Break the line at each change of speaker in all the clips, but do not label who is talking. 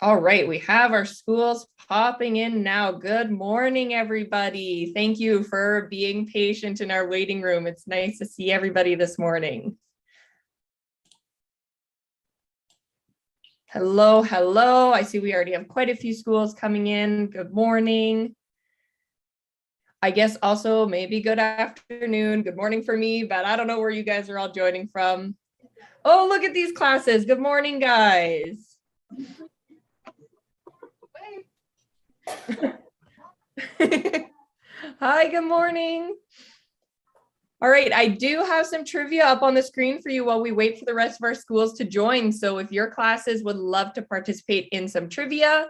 All right, we have our schools popping in now. Good morning, everybody. Thank you for being patient in our waiting room. It's nice to see everybody this morning. Hello, hello. I see we already have quite a few schools coming in. Good morning. I guess also maybe good afternoon. Good morning for me, but I don't know where you guys are all joining from. Oh, look at these classes. Good morning, guys. Hi, good morning. All right, I do have some trivia up on the screen for you while we wait for the rest of our schools to join. So if your classes would love to participate in some trivia,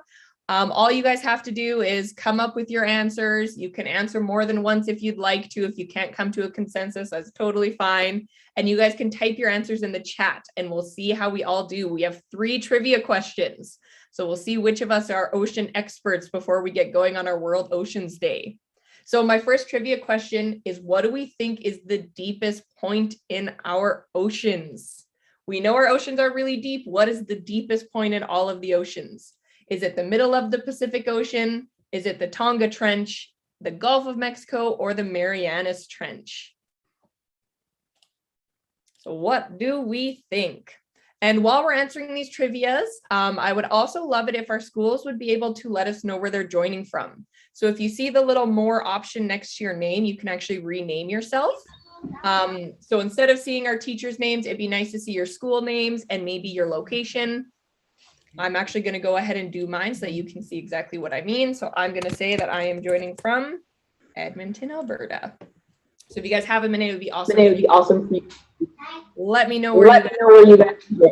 all you guys have to do is come up with your answers. You can answer more than once if you'd like to. If you can't come to a consensus, that's totally fine. And you guys can type your answers in the chat and we'll see how we all do. We have 3 trivia questions. So we'll see which of us are ocean experts before we get going on our World Oceans Day. So my first trivia question is, what do we think is the deepest point in our oceans? We know our oceans are really deep. What is the deepest point in all of the oceans? Is it the middle of the Pacific Ocean? Is it the Tonga Trench, the Gulf of Mexico, or the Marianas Trench? So what do we think? And while we're answering these trivias, I would also love it if our schools would be able to let us know where they're joining from. So if you see the little more option next to your name, you can actually rename yourself. So instead of seeing our teachers' names, it'd be nice to see your school names and maybe your location. I'm actually going to go ahead and do mine so that you can see exactly what I mean. So I'm going to say that I am joining from Edmonton, Alberta. So if you guys have a minute, it would be awesome. It would be awesome for you. Let me know where you guys are.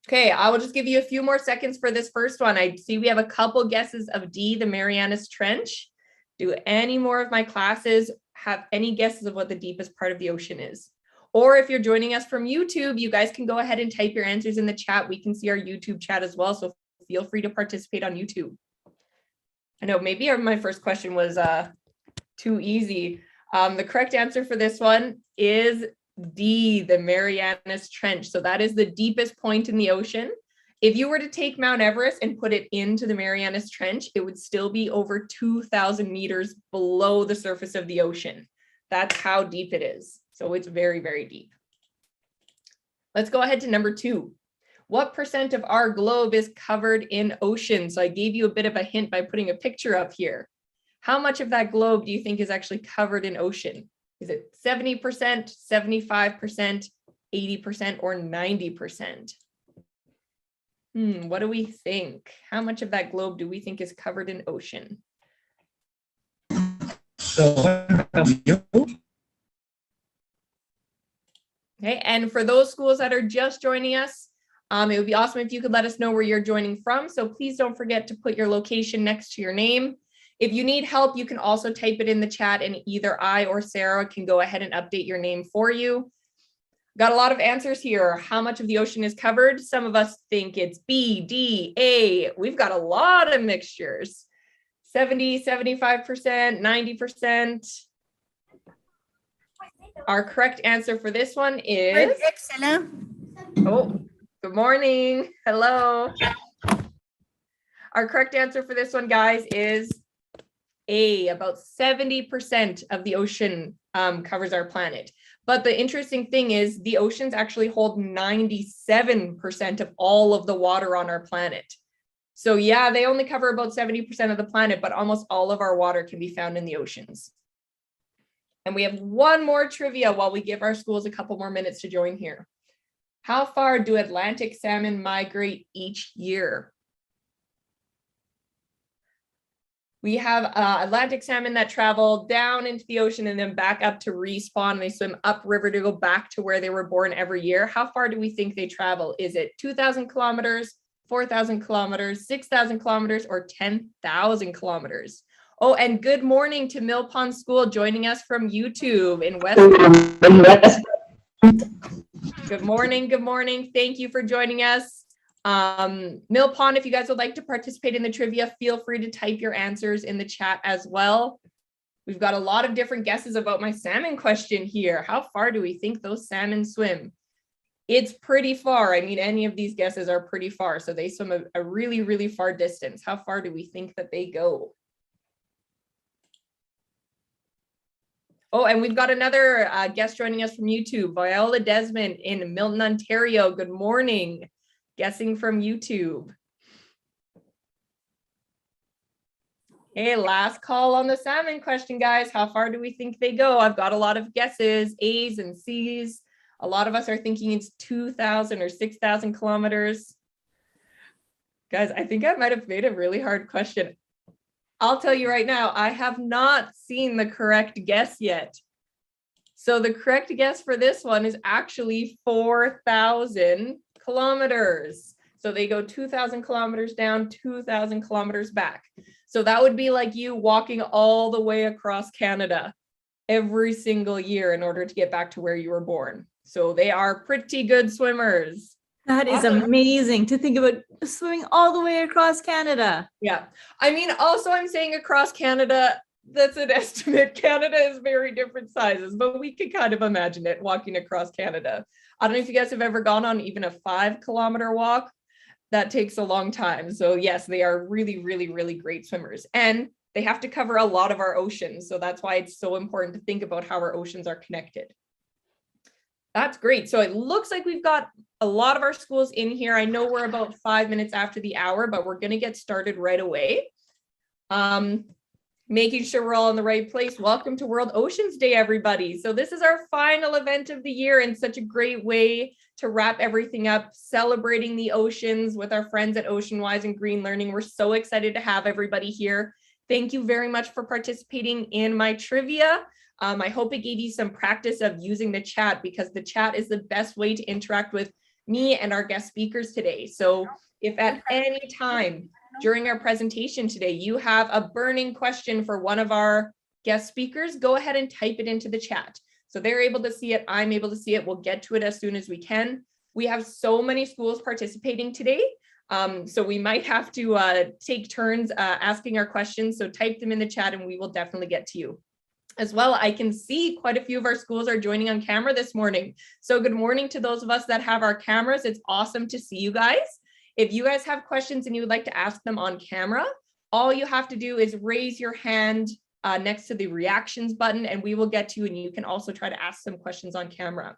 Okay, I will just give you a few more seconds for this first one. I see we have a couple guesses of D, the Marianas Trench. Do any more of my classes have any guesses of what the deepest part of the ocean is? Or if you're joining us from YouTube, you guys can go ahead and type your answers in the chat. We can see our YouTube chat as well, so feel free to participate on YouTube. I know maybe my first question was too easy. The correct answer for this one is D, the Marianas Trench. So that is the deepest point in the ocean. If you were to take Mount Everest and put it into the Marianas Trench, it would still be over 2,000 meters below the surface of the ocean. That's how deep it is. So it's very, very deep. Let's go ahead to number 2. What percent of our globe is covered in ocean? So I gave you a bit of a hint by putting a picture up here. How much of that globe do you think is actually covered in ocean? Is it 70%, 75%, 80%, or 90%? What do we think? How much of that globe do we think is covered in ocean? Okay, and for those schools that are just joining us, it would be awesome if you could let us know where you're joining from. So please don't forget to put your location next to your name. If you need help, you can also type it in the chat and either I or Sarah can go ahead and update your name for you. Got a lot of answers here. How much of the ocean is covered? Some of us think it's B, D, A. We've got a lot of mixtures. 70, 75%, 90%. Our correct answer for this one is... Oh, good morning. Hello. Our correct answer for this one, guys, is A. About 70% of the ocean covers our planet. But the interesting thing is the oceans actually hold 97% of all of the water on our planet. So yeah, they only cover about 70% of the planet, but almost all of our water can be found in the oceans. And we have one more trivia while we give our schools a couple more minutes to join here. How far do Atlantic salmon migrate each year? We have Atlantic salmon that travel down into the ocean and then back up to respawn. They swim upriver to go back to where they were born every year. How far do we think they travel? Is it 2,000 kilometers, 4,000 kilometers, 6,000 kilometers, or 10,000 kilometers? Oh, and good morning to Mill Pond School joining us from YouTube in West. Good morning, good morning. Thank you for joining us. Mill Pond, if you guys would like to participate in the trivia, feel free to type your answers in the chat as well. We've got a lot of different guesses about my salmon question here. How far do we think those salmon swim? It's pretty far. I mean, any of these guesses are pretty far. So they swim a really, really far distance. How far do we think that they go? Oh, and we've got another guest joining us from YouTube, Viola Desmond in Milton, Ontario. Good morning. Guessing from YouTube. Hey, last call on the salmon question, guys. How far do we think they go? I've got a lot of guesses, A's and C's. A lot of us are thinking it's 2,000 or 6,000 kilometers. Guys, I think I might have made a really hard question. I'll tell you right now, I have not seen the correct guess yet. So the correct guess for this one is actually 4,000 kilometers. So they go 2,000 kilometers down, 2,000 kilometers back. So that would be like you walking all the way across Canada every single year in order to get back to where you were born. So they are pretty good swimmers.
That is amazing to think about, swimming all the way across Canada.
Yeah. I mean, also I'm saying across Canada, that's an estimate. Canada is very different sizes, but we can kind of imagine it walking across Canada. I don't know if you guys have ever gone on even a 5-kilometer walk. That takes a long time. So yes, they are really, really, really great swimmers. And they have to cover a lot of our oceans. So that's why it's so important to think about how our oceans are connected. That's great. So it looks like we've got a lot of our schools in here. I know we're about 5 minutes after the hour, but we're going to get started right away. Making sure we're all in the right place. Welcome to World Oceans Day, everybody. So this is our final event of the year and such a great way to wrap everything up, celebrating the oceans with our friends at Ocean Wise and GreenLearning. We're so excited to have everybody here. Thank you very much for participating in my trivia. I hope it gave you some practice of using the chat, because the chat is the best way to interact with me and our guest speakers today. So if at any time during our presentation today, you have a burning question for one of our guest speakers, go ahead and type it into the chat. So they're able to see it, I'm able to see it. We'll get to it as soon as we can. We have so many schools participating today. So we might have to take turns asking our questions. So type them in the chat and we will definitely get to you. As well, I can see quite a few of our schools are joining on camera this morning. So good morning to those of us that have our cameras. It's awesome to see you guys. If you guys have questions and you would like to ask them on camera, all you have to do is raise your hand next to the reactions button and we will get to you, and you can also try to ask some questions on camera.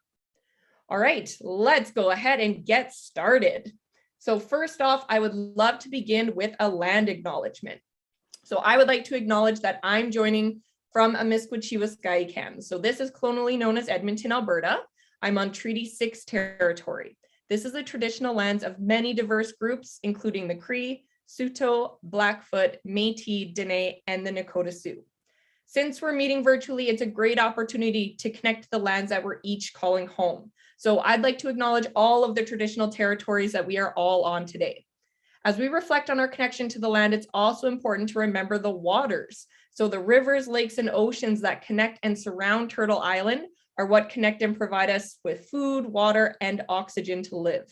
All right, let's go ahead and get started. So first off, I would love to begin with a land acknowledgement. So I would like to acknowledge that I'm joining from Amiskwaciwa. So this is colonially known as Edmonton, Alberta. I'm on Treaty 6 territory. This is the traditional lands of many diverse groups, including the Cree, Saulteaux, Blackfoot, Métis, Dene, and the Nakota Sioux. Since we're meeting virtually, it's a great opportunity to connect the lands that we're each calling home. So I'd like to acknowledge all of the traditional territories that we are all on today. As we reflect on our connection to the land, it's also important to remember the waters. So the rivers, lakes, and oceans that connect and surround Turtle Island are what connect and provide us with food, water, and oxygen to live.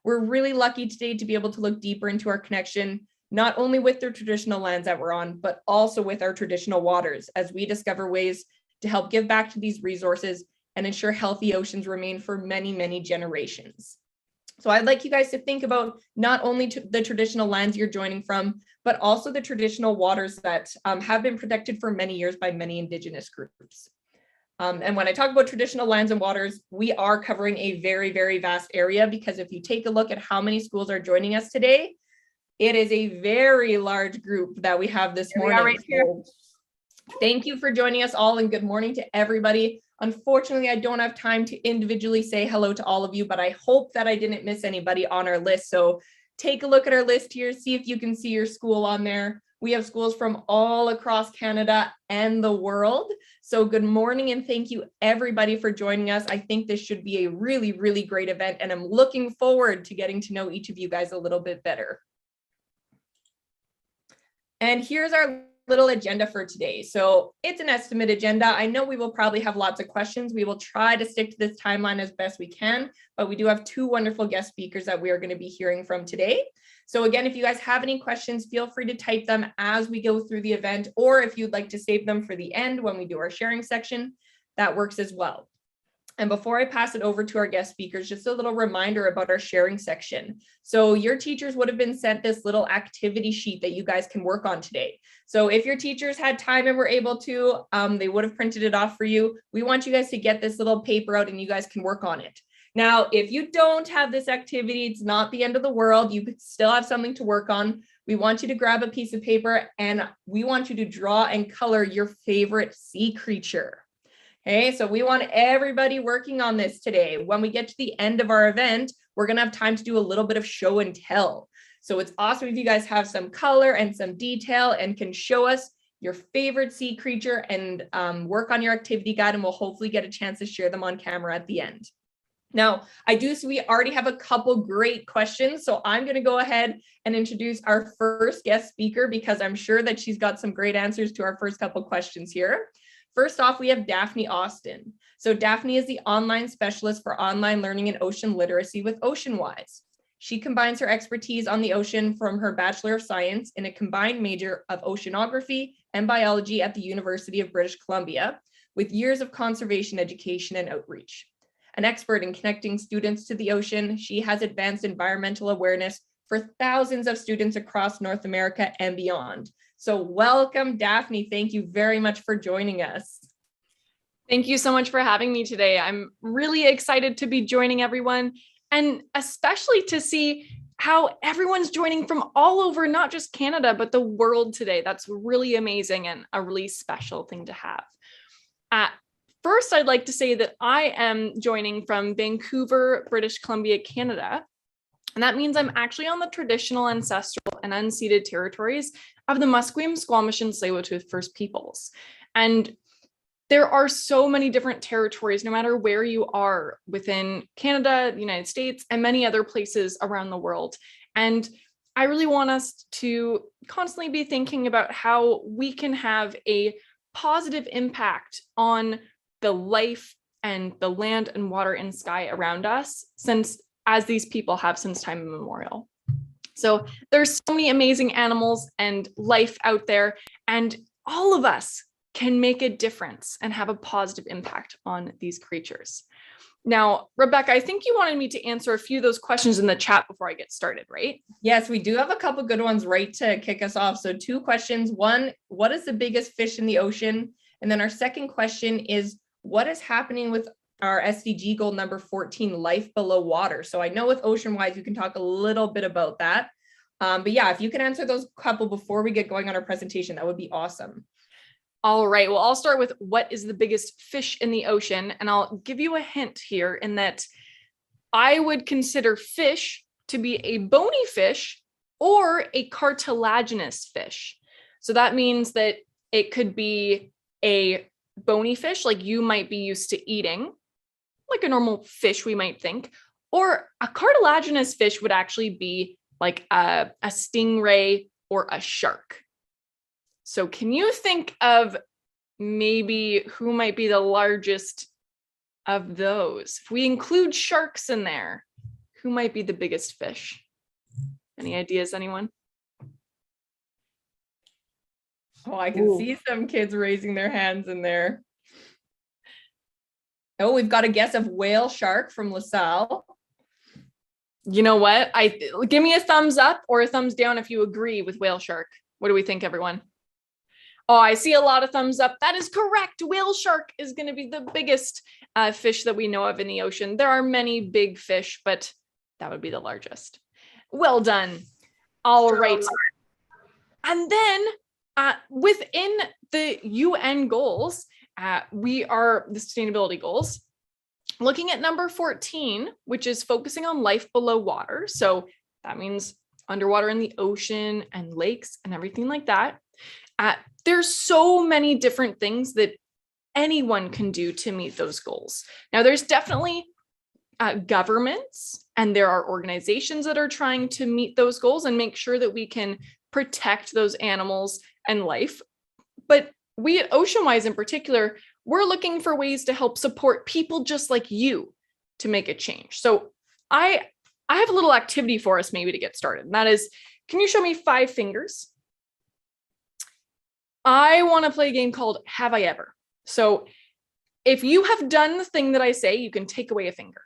We're really lucky today to be able to look deeper into our connection, not only with the traditional lands that we're on, but also with our traditional waters, as we discover ways to help give back to these resources and ensure healthy oceans remain for many, many generations. So I'd like you guys to think about not only the traditional lands you're joining from, but also the traditional waters that have been protected for many years by many Indigenous groups. And when I talk about traditional lands and waters, we are covering a very, very vast area, because if you take a look at how many schools are joining us today, it is a very large group that we have this morning.
Right here.
So thank you for joining us all, and good morning to everybody. Unfortunately, I don't have time to individually say hello to all of you, but I hope that I didn't miss anybody on our list. So take a look at our list here, see if you can see your school on there. We have schools from all across Canada and the world. So good morning and thank you everybody for joining us. I think this should be a really, really great event, and I'm looking forward to getting to know each of you guys a little bit better. And here's our little agenda for today. So it's an estimate agenda. I know we will probably have lots of questions. We will try to stick to this timeline as best we can, but we do have two wonderful guest speakers that we are going to be hearing from today. So again, if you guys have any questions, feel free to type them as we go through the event, or if you'd like to save them for the end when we do our sharing section, that works as well. And before I pass it over to our guest speakers, just a little reminder about our sharing section. So your teachers would have been sent this little activity sheet that you guys can work on today. So if your teachers had time and were able to, they would have printed it off for you. We want you guys to get this little paper out and you guys can work on it. Now, if you don't have this activity, it's not the end of the world. You could still have something to work on. We want you to grab a piece of paper and we want you to draw and color your favorite sea creature. Okay, so we want everybody working on this today. When we get to the end of our event, we're going to have time to do a little bit of show and tell. So it's awesome if you guys have some color and some detail and can show us your favorite sea creature and work on your activity guide, and we'll hopefully get a chance to share them on camera at the end. Now, I do see we already have a couple great questions, so I'm going to go ahead and introduce our first guest speaker because I'm sure that she's got some great answers to our first couple questions here. First off, we have Daphne Austin. So Daphne is the online specialist for online learning and ocean literacy with Ocean Wise. She combines her expertise on the ocean from her Bachelor of Science in a combined major of oceanography and biology at the University of British Columbia, with years of conservation education and outreach. An expert in connecting students to the ocean, she has advanced environmental awareness for thousands of students across North America and beyond. So welcome, Daphne. Thank you very much for joining us.
Thank you so much for having me today. I'm really excited to be joining everyone, and especially to see how everyone's joining from all over, not just Canada, but the world today. That's really amazing and a really special thing to have. First, I'd like to say that I am joining from Vancouver, British Columbia, Canada. And that means I'm actually on the traditional, ancestral, and unceded territories of the Musqueam, Squamish, and Tsleil-Waututh First Peoples. And there are so many different territories, no matter where you are within Canada, the United States, and many other places around the world. And I really want us to constantly be thinking about how we can have a positive impact on the life and the land and water and sky around us, since as these people have since time immemorial. So there's so many amazing animals and life out there, and all of us can make a difference and have a positive impact on these creatures. Now, Rebecca, I think you wanted me to answer a few of those questions in the chat before I get started, right?
Yes, we do have a couple good ones right to kick us off. So 2 questions. One, what is the biggest fish in the ocean? And then our second question is, what is happening with our SDG goal number 14, life below water? So I know with Ocean Wise, you can talk a little bit about that. But yeah, if you can answer those couple before we get going on our presentation, that would be awesome.
All right, well, I'll start with what is the biggest fish in the ocean? And I'll give you a hint here in that I would consider fish to be a bony fish or a cartilaginous fish. So that means that it could be a bony fish like you might be used to eating, like a normal fish we might think, or a cartilaginous fish would actually be like a stingray or a shark. So can you think of maybe who might be the largest of those? If we include sharks in there, who might be the biggest fish? Any ideas, anyone?
Oh, I can see some kids raising their hands in there. Oh, we've got a guess of whale shark from LaSalle.
You know what? Give me a thumbs up or a thumbs down if you agree with whale shark. What do we think, everyone? Oh, I see a lot of thumbs up. That is correct. Whale shark is going to be the biggest fish that we know of in the ocean. There are many big fish, but that would be the largest. Well done. All right. And then within the UN goals, we are the sustainability goals, looking at number 14, which is focusing on life below water. So that means underwater in the ocean and lakes and everything like that. There's so many different things that anyone can do to meet those goals. Now, there's definitely governments and there are organizations that are trying to meet those goals and make sure that we can protect those animals and life. But we at Ocean Wise in particular, we're looking for ways to help support people just like you to make a change. So I have a little activity for us maybe to get started. And that is, can you show me 5 fingers? I want to play a game called Have I Ever? So if you have done the thing that I say, you can take away a finger.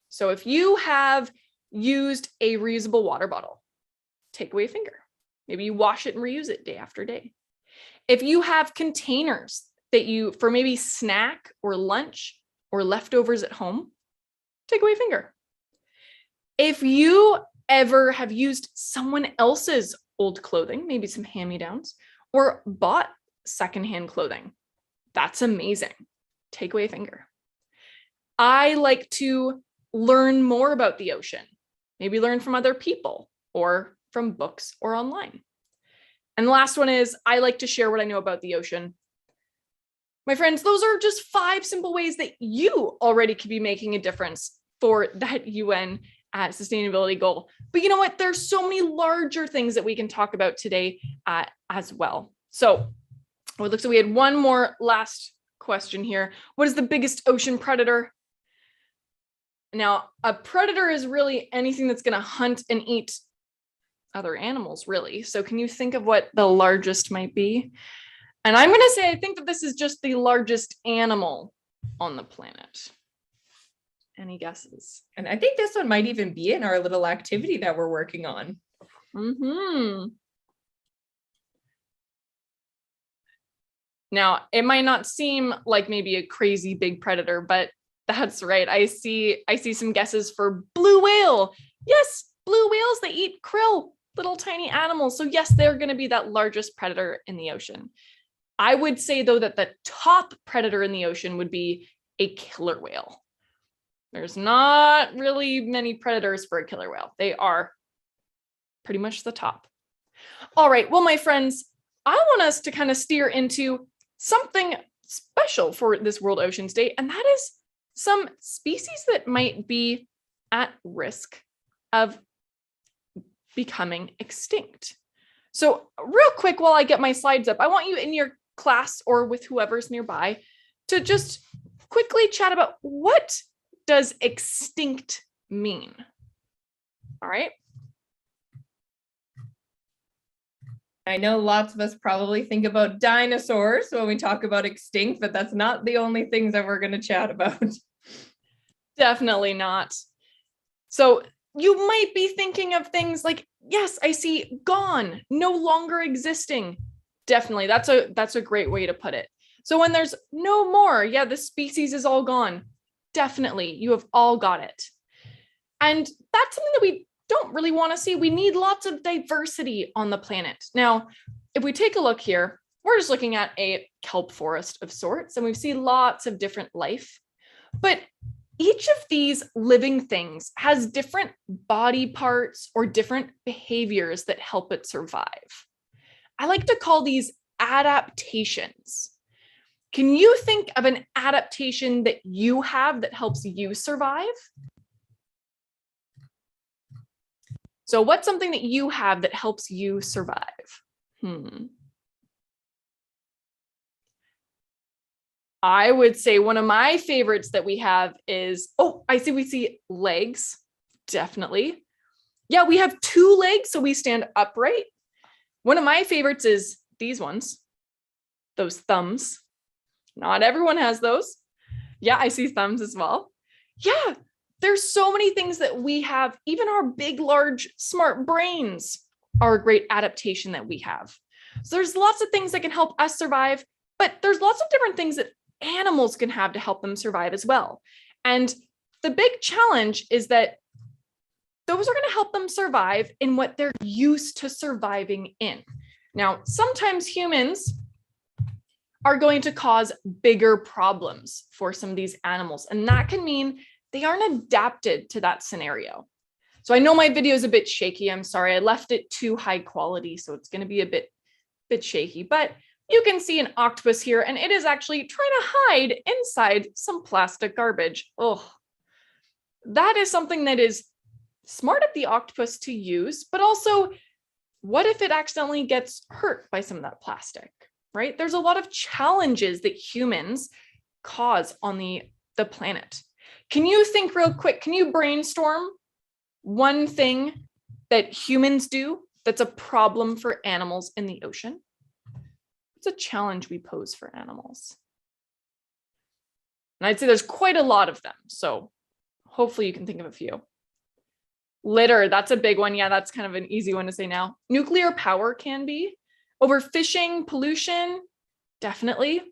So if you have used a reusable water bottle, take away a finger. Maybe you wash it and reuse it day after day. If you have containers that you, for maybe snack or lunch or leftovers at home, take away a finger. If you ever have used someone else's old clothing, maybe some hand-me-downs, or bought secondhand clothing, that's amazing. Take away a finger. I like to learn more about the ocean, maybe learn from other people or from books or online. And the last one is I like to share what I know about the ocean. My friends, those are just 5 simple ways that you already could be making a difference for that UN sustainability goal. But you know what? There's so many larger things that we can talk about today as well. So it looks like we had one more last question here. What is the biggest ocean predator? Now, a predator is really anything that's going to hunt and eat other animals, really. So can you think of what the largest might be? And I'm going to say, I think that this is just the largest animal on the planet. Any guesses?
And I think this one might even be in our little activity that we're working on.
Now, it might not seem like maybe a crazy big predator, but that's right. I see some guesses for blue whale. Yes, blue whales, they eat krill, little tiny animals. So yes, they're going to be that largest predator in the ocean. I would say, though, that the top predator in the ocean would be a killer whale. There's not really many predators for a killer whale. They are pretty much the top. All right. Well, my friends, I want us to kind of steer into something special for this World Oceans Day, and that is some species that might be at risk of becoming extinct. So real quick, while I get my slides up, I want you in your class or with whoever's nearby to just quickly chat about what does extinct mean? All right.
I know lots of us probably think about dinosaurs when we talk about extinct, but that's not the only things that we're going to chat about.
Definitely not. So you might be thinking of things like, yes, I see gone, no longer existing. Definitely. That's a great way to put it. So when there's no more, yeah, the species is all gone. Definitely, you have all got it. And that's something that we don't really want to see. We need lots of diversity on the planet. Now, if we take a look here, we're just looking at a kelp forest of sorts, and we see lots of different life. But each of these living things has different body parts or different behaviors that help it survive. I like to call these adaptations. Can you think of an adaptation that you have that helps you survive? So what's something that you have that helps you survive? I would say one of my favorites that we have is, we see legs, definitely. Yeah, we have 2 legs, so we stand upright. One of my favorites is these ones, those thumbs. Not everyone has those. Yeah, I see thumbs as well. Yeah, there's so many things that we have. Even our big, large, smart brains are a great adaptation that we have. So there's lots of things that can help us survive, but there's lots of different things that animals can have to help them survive as well. And the big challenge is that those are going to help them survive in what they're used to surviving in. Now, sometimes humans are going to cause bigger problems for some of these animals, and that can mean they aren't adapted to that scenario. So I know my video is a bit shaky. I'm sorry, I left it too high quality, so it's going to be a bit shaky, but you can see an octopus here, and it is actually trying to hide inside some plastic garbage. Oh, that is something that is smart of the octopus to use, but also, what if it accidentally gets hurt by some of that plastic, right? There's a lot of challenges that humans cause on the planet. Can you think real quick? Can you brainstorm one thing that humans do that's a problem for animals in the ocean? It's a challenge we pose for animals. And I'd say there's quite a lot of them. So hopefully you can think of a few. Litter, that's a big one. Yeah, that's kind of an easy one to say now. Nuclear power can be. Overfishing, pollution, definitely.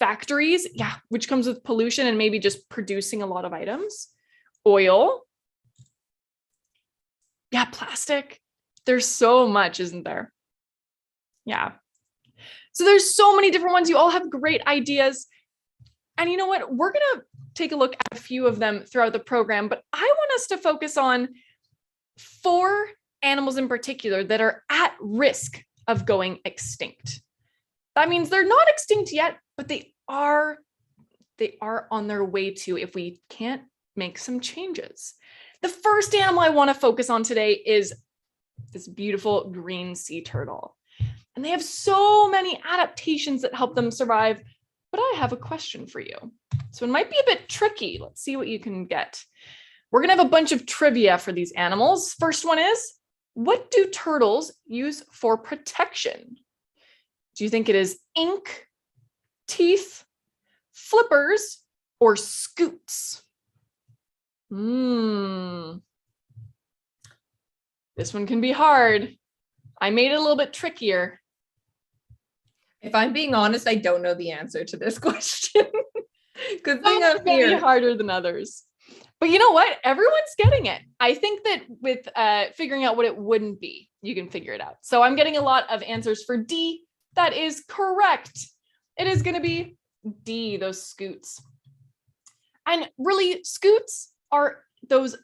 Factories, yeah, which comes with pollution and maybe just producing a lot of items. Oil. Yeah, plastic. There's so much, isn't there? Yeah. So there's so many different ones. You all have great ideas. And you know what? We're going to take a look at a few of them throughout the program, but I want us to focus on 4 animals in particular that are at risk of going extinct. That means they're not extinct yet, but they are on their way to if we can't make some changes. The first animal I want to focus on today is this beautiful green sea turtle. And they have so many adaptations that help them survive. But I have a question for you. So it might be a bit tricky. Let's see what you can get. We're going to have a bunch of trivia for these animals. First one is, what do turtles use for protection? Do you think it is ink, teeth, flippers, or scoots? This one can be hard. I made it a little bit trickier.
If I'm being honest, I don't know the answer to this question. Good thing
Some
I'm
may be
here.
harder than others. But you know what? Everyone's getting it. I think that with figuring out what it wouldn't be, you can figure it out. So I'm getting a lot of answers for D. That is correct. It is going to be D, those scoots. And really, scoots are those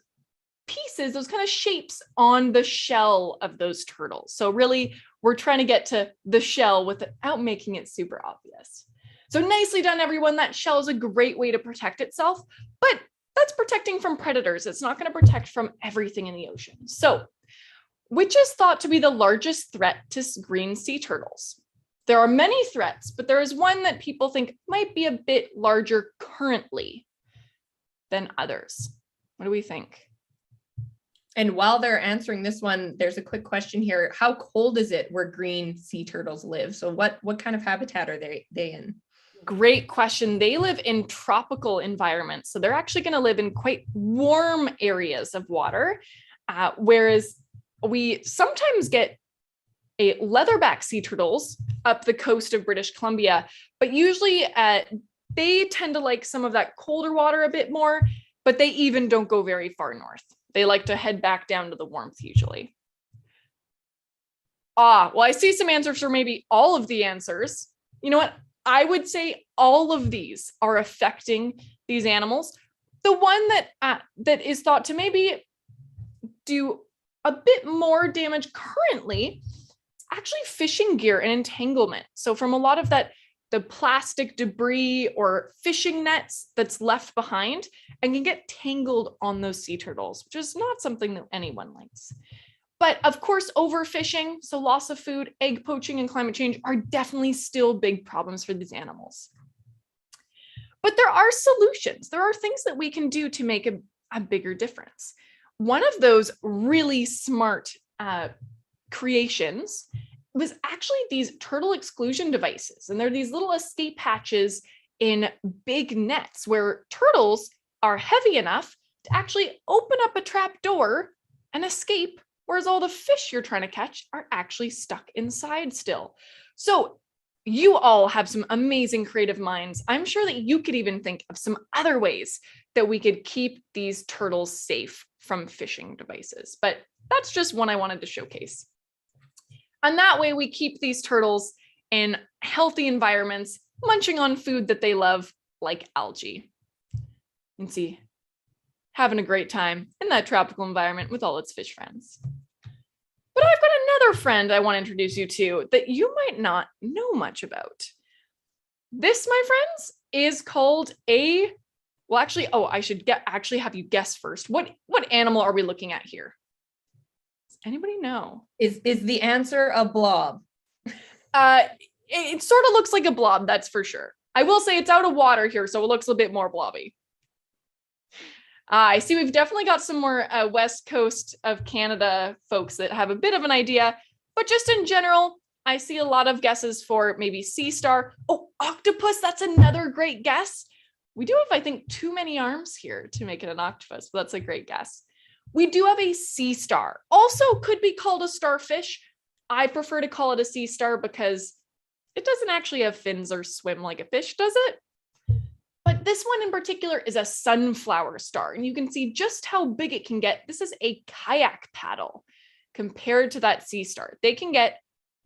pieces, those kind of shapes on the shell of those turtles. So really, we're trying to get to the shell without making it super obvious. So nicely done, everyone. That shell is a great way to protect itself, but that's protecting from predators. It's not going to protect from everything in the ocean. So, which is thought to be the largest threat to green sea turtles? There are many threats, but there is one that people think might be a bit larger currently than others. What do we think?
And while they're answering this one, there's a quick question here. How cold is it where green sea turtles live? So what kind of habitat are they in?
Great question. They live in tropical environments. So they're actually going to live in quite warm areas of water, whereas we sometimes get a leatherback sea turtles up the coast of British Columbia, but usually they tend to like some of that colder water a bit more, but they even don't go very far north. They like to head back down to the warmth usually. Well, I see some answers for maybe all of the answers. You know what? I would say all of these are affecting these animals. The one that is thought to maybe do a bit more damage currently is actually fishing gear and entanglement. So from a lot of the plastic debris or fishing nets that's left behind and can get tangled on those sea turtles, which is not something that anyone likes. But of course, overfishing, so loss of food, egg poaching, and climate change are definitely still big problems for these animals. But there are solutions. There are things that we can do to make a bigger difference. One of those really smart creations was actually these turtle exclusion devices. And they're these little escape hatches in big nets where turtles are heavy enough to actually open up a trap door and escape, whereas all the fish you're trying to catch are actually stuck inside still. So you all have some amazing creative minds. I'm sure that you could even think of some other ways that we could keep these turtles safe from fishing devices. But that's just one I wanted to showcase. And that way we keep these turtles in healthy environments, munching on food that they love, like algae. You can see, having a great time in that tropical environment with all its fish friends. But I've got another friend I want to introduce you to that you might not know much about. This, my friends, is called I should actually have you guess first. What animal are we looking at here? Does anybody know?
Is the answer a blob?
It sort of looks like a blob, that's for sure. I will say it's out of water here, so it looks a bit more blobby. I see we've definitely got some more West Coast of Canada folks that have a bit of an idea, but just in general, I see a lot of guesses for maybe sea star. Oh, octopus, that's another great guess. We do have, I think, too many arms here to make it an octopus, but that's a great guess. We do have a sea star, also could be called a starfish. I prefer to call it a sea star because it doesn't actually have fins or swim like a fish, does it? But this one in particular is a sunflower star, and you can see just how big it can get. This is a kayak paddle compared to that sea star. They can get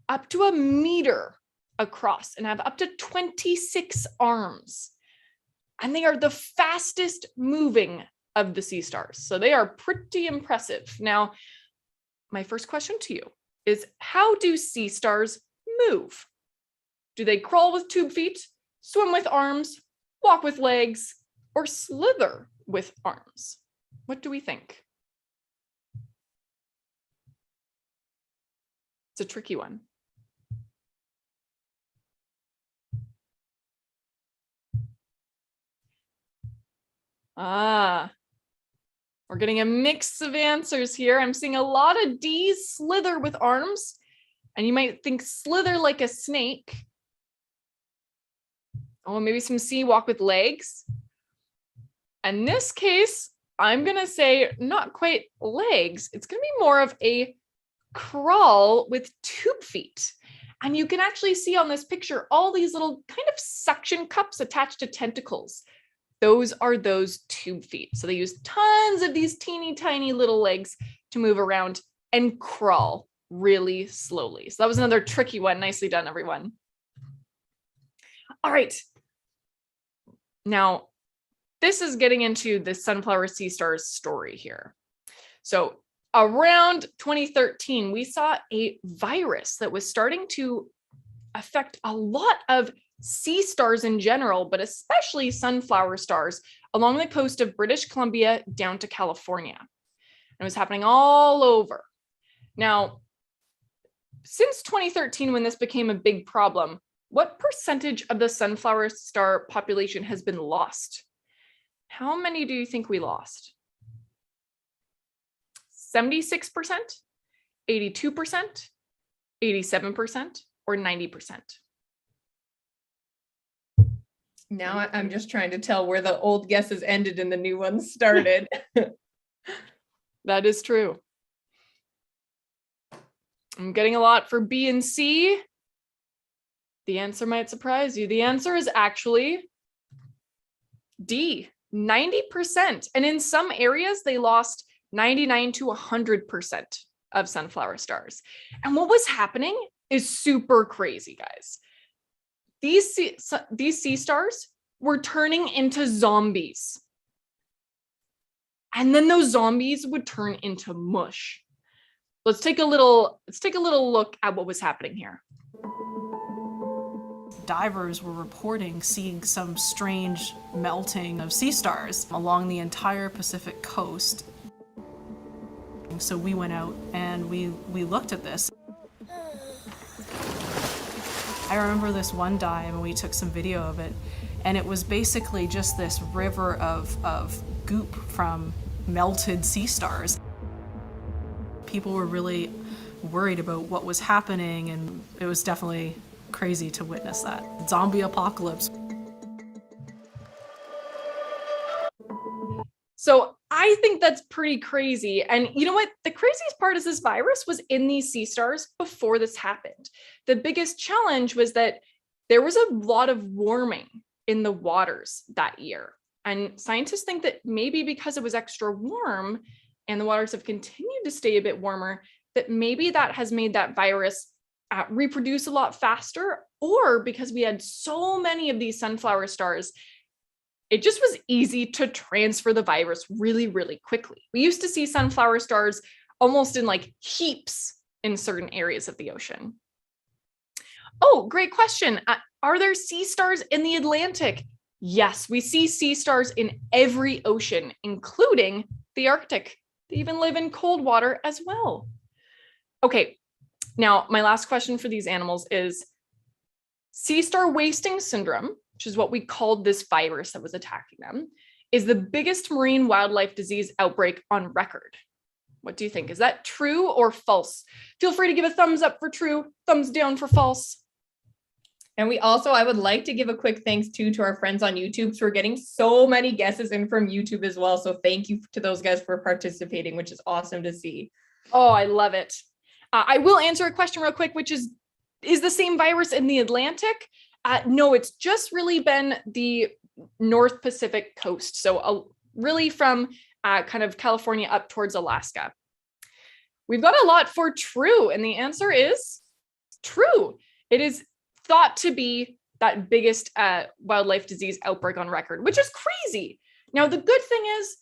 up to 1 meter across and have up to 26 arms. And they are the fastest moving of the sea stars. So they are pretty impressive. Now, my first question to you is, how do sea stars move? Do they crawl with tube feet, swim with arms, walk with legs, or slither with arms? What do we think? It's a tricky one. We're getting a mix of answers here. I'm seeing a lot of D's, slither with arms, and you might think slither like a snake. Oh, maybe some C, walk with legs. In this case, I'm gonna say not quite legs. It's gonna be more of a crawl with tube feet. And you can actually see on this picture all these little kind of suction cups attached to tentacles. Those are those tube feet. So they use tons of these teeny tiny little legs to move around and crawl really slowly. So that was another tricky one. Nicely done, everyone. All right. Now, this is getting into the sunflower sea stars story here. So around 2013, we saw a virus that was starting to affect a lot of sea stars in general, but especially sunflower stars along the coast of British Columbia down to California. And it was happening all over. Now, since 2013, when this became a big problem, what percentage of the sunflower star population has been lost? How many do you think we lost? 76%, 82%, 87%, or 90%?
Now I'm just trying to tell where the old guesses ended and the new ones started.
That is true. I'm getting a lot for B and C. The answer might surprise you. The answer is actually D, 90%. And in some areas, they lost 99 to 100% of sunflower stars. And what was happening is super crazy, guys. These sea stars were turning into zombies. And then those zombies would turn into mush. Let's take a little look at what was happening here.
Divers were reporting seeing some strange melting of sea stars along the entire Pacific coast. So we went out and we looked at this. I remember this one dive and we took some video of it, and it was basically just this river of goop from melted sea stars. People were really worried about what was happening, and it was definitely crazy to witness that. Zombie apocalypse.
So I think that's pretty crazy. And you know what? The craziest part is this virus was in these sea stars before this happened. The biggest challenge was that there was a lot of warming in the waters that year. And scientists think that maybe because it was extra warm and the waters have continued to stay a bit warmer, that maybe that has made that virus reproduce a lot faster, or because we had so many of these sunflower stars, it just was easy to transfer the virus really, really quickly. We used to see sunflower stars almost in like heaps in certain areas of the ocean. Oh, great question. Are there sea stars in the Atlantic? Yes, we see sea stars in every ocean, including the Arctic. They even live in cold water as well. Okay, now my last question for these animals is sea star wasting syndrome, which is what we called this virus that was attacking them, is the biggest marine wildlife disease outbreak on record. What do you think? Is that true or false? Feel free to give a thumbs up for true, thumbs down for false.
And I would like to give a quick thanks too to our friends on YouTube. So we're getting so many guesses in from YouTube as well. So thank you to those guys for participating, which is awesome to see.
Oh, I love it. I will answer a question real quick, which is the same virus in the Atlantic? No, it's just really been the North Pacific coast. So really from kind of California up towards Alaska. We've got a lot for true. And the answer is true. It is thought to be that biggest wildlife disease outbreak on record, which is crazy. Now, the good thing is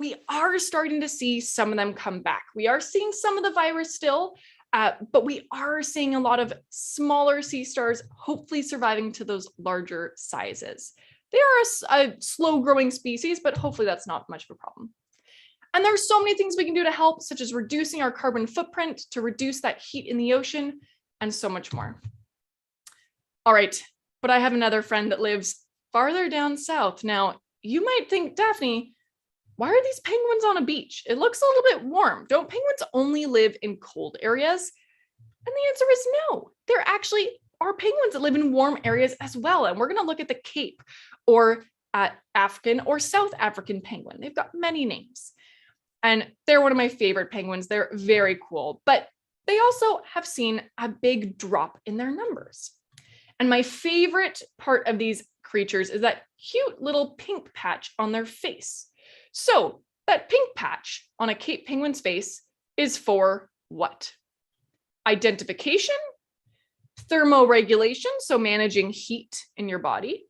we are starting to see some of them come back. We are seeing some of the virus still, but we are seeing a lot of smaller sea stars hopefully surviving to those larger sizes. They are a slow growing species, but hopefully that's not much of a problem. And there's so many things we can do to help, such as reducing our carbon footprint to reduce that heat in the ocean and so much more. All right, but I have another friend that lives farther down south. Now, you might think, Daphne, why are these penguins on a beach? It looks a little bit warm. Don't penguins only live in cold areas? And the answer is no. There actually are penguins that live in warm areas as well. And we're going to look at the Cape or African or South African penguin. They've got many names. And they're one of my favorite penguins. They're very cool, but they also have seen a big drop in their numbers. And my favorite part of these creatures is that cute little pink patch on their face. So that pink patch on a Cape penguin's face is for what? Identification, thermoregulation, so managing heat in your body,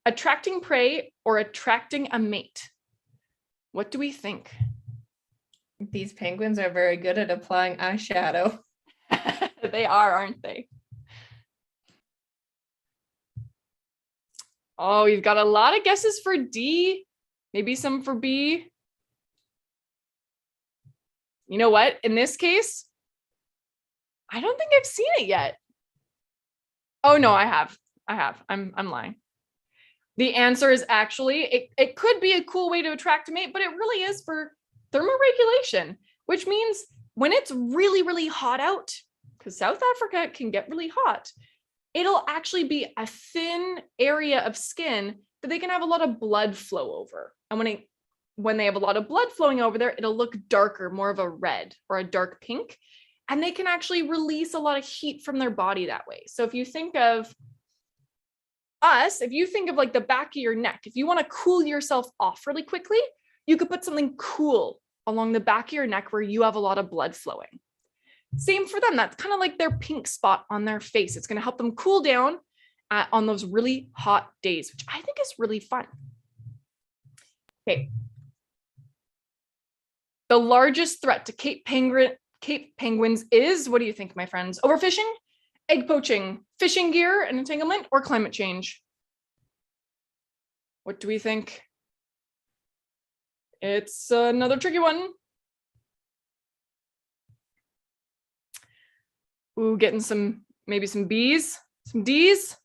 attracting prey, or attracting a mate. What do we think?
These penguins are very good at applying eyeshadow.
They are, aren't they? Oh, you've got a lot of guesses for D, maybe some for B. You know what? In this case, I don't think I've seen it yet. Oh no, I have. I'm lying. The answer is actually, it could be a cool way to attract a mate, but it really is for thermoregulation, which means when it's really, really hot out, because South Africa can get really hot, it'll actually be a thin area of skin that they can have a lot of blood flow over. And when they have a lot of blood flowing over there, it'll look darker, more of a red or a dark pink. And they can actually release a lot of heat from their body that way. So if you think of us, if you think of like the back of your neck, if you want to cool yourself off really quickly, you could put something cool along the back of your neck where you have a lot of blood flowing. Same for them. That's kind of like their pink spot on their face. It's going to help them cool down on those really hot days, which I think is really fun. Okay. The largest threat to Cape penguins is, what do you think, my friends? Overfishing, egg poaching, fishing gear and entanglement, or climate change? What do we think? It's another tricky one. Ooh, getting maybe some B's, some D's.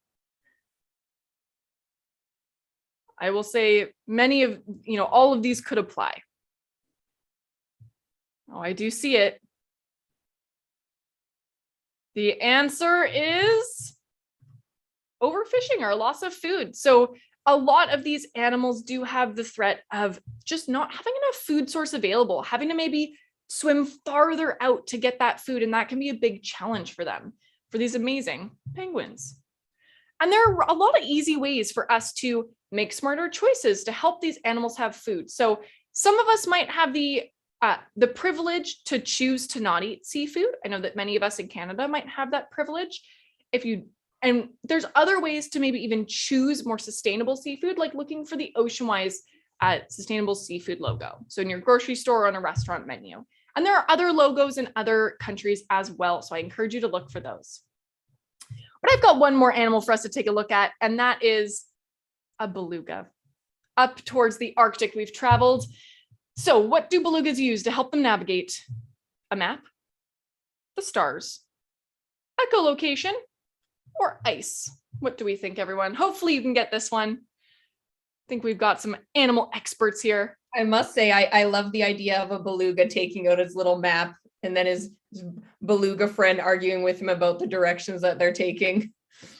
I will say many of, all of these could apply. Oh, I do see it. The answer is overfishing or loss of food. So a lot of these animals do have the threat of just not having enough food source available, having to maybe swim farther out to get that food. And that can be a big challenge for them, for these amazing penguins. And there are a lot of easy ways for us to make smarter choices to help these animals have food. So some of us might have the privilege to choose to not eat seafood. I know that many of us in Canada might have that privilege. And there's other ways to maybe even choose more sustainable seafood, like looking for the Ocean Wise sustainable seafood logo. So in your grocery store or on a restaurant menu. And there are other logos in other countries as well. So I encourage you to look for those. But I've got one more animal for us to take a look at, and that is a beluga. Up towards the Arctic we've traveled. So what do belugas use to help them navigate? A map, the stars, echolocation, or ice? What do we think, everyone? Hopefully you can get this one. I think we've got some animal experts here.
I must say, I love the idea of a beluga taking out his little map and then his beluga friend arguing with him about the directions that they're taking.